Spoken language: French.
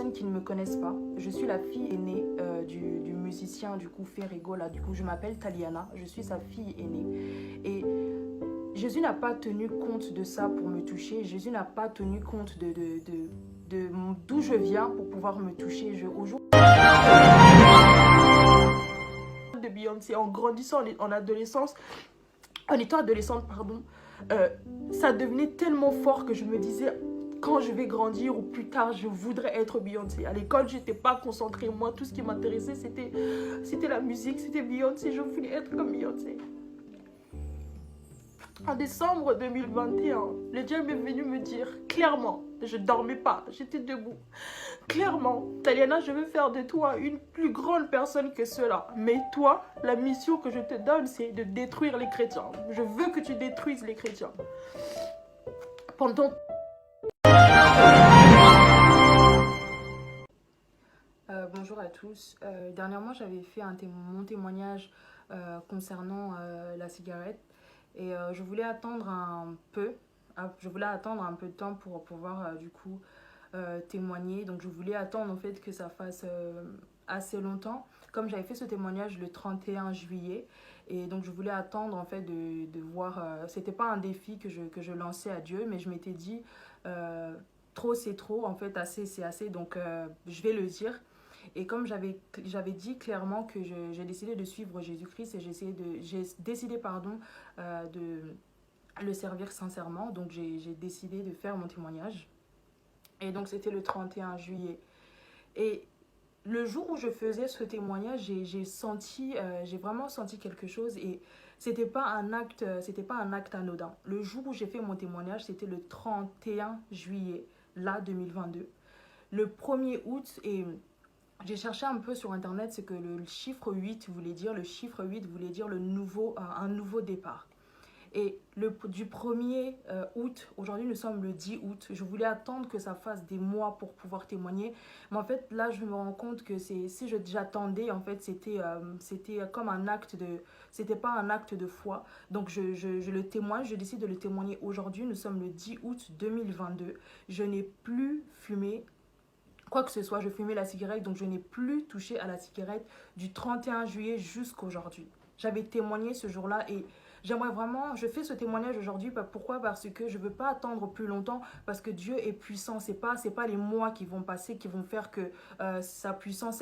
personnes qui ne me connaissent pas, je suis la fille aînée du musicien du coup Ferrigo là. Du coup, je m'appelle Taliana, je suis sa fille aînée. Et Jésus n'a pas tenu compte de ça pour me toucher. Jésus n'a pas tenu compte d'où je viens pour pouvoir me toucher. Aujourd'hui, de Beyoncé, en grandissant en adolescence, en étant adolescente, pardon, ça devenait tellement fort que je me disais, quand je vais grandir ou plus tard, je voudrais être Beyoncé. À l'école, je n'étais pas concentrée. Moi, tout ce qui m'intéressait, c'était la musique, c'était Beyoncé. Je voulais être comme Beyoncé. En décembre 2021, le Dieu m'est venu me dire clairement, je ne dormais pas, j'étais debout. Clairement, Taliana, je veux faire de toi une plus grande personne que cela. Mais toi, la mission que je te donne, c'est de détruire les chrétiens. Je veux que tu détruises les chrétiens. Pendant... bonjour à tous. Dernièrement, j'avais fait mon témoignage concernant la cigarette. Et je voulais attendre un peu. Je voulais attendre un peu de temps pour pouvoir du coup témoigner. Donc je voulais attendre en fait que ça fasse assez longtemps. Comme j'avais fait ce témoignage le 31 juillet. Et donc je voulais attendre en fait de voir. C'était pas un défi que je lançais à Dieu, mais je m'étais dit trop c'est trop, en fait assez c'est assez. Donc je vais le dire. Et comme j'avais dit clairement que j'ai décidé de suivre Jésus-Christ et j'ai décidé de le servir sincèrement. Donc j'ai décidé de faire mon témoignage. Et donc c'était le 31 juillet. Et le jour où je faisais ce témoignage, j'ai vraiment senti quelque chose. Et c'était pas un acte anodin. Le jour où j'ai fait mon témoignage, c'était le 31 juillet, là 2022. Le 1er août, et j'ai cherché un peu sur internet ce que le chiffre 8 voulait dire. Le chiffre 8 voulait dire un nouveau départ. Et du 1er août, aujourd'hui nous sommes le 10 août, je voulais attendre que ça fasse des mois pour pouvoir témoigner. Mais en fait, là, je me rends compte que j'attendais, en fait, c'était comme un acte c'était pas un acte de foi. Donc, je le témoigne, je décide de le témoigner aujourd'hui. Nous sommes le 10 août 2022. Je n'ai plus fumé quoi que ce soit, je fumais la cigarette, donc je n'ai plus touché à la cigarette du 31 juillet jusqu'à aujourd'hui. J'avais témoigné ce jour-là et j'aimerais vraiment, je fais ce témoignage aujourd'hui. Pourquoi? Parce que je ne veux pas attendre plus longtemps, parce que Dieu est puissant. C'est pas les mois qui vont passer qui vont faire que sa puissance,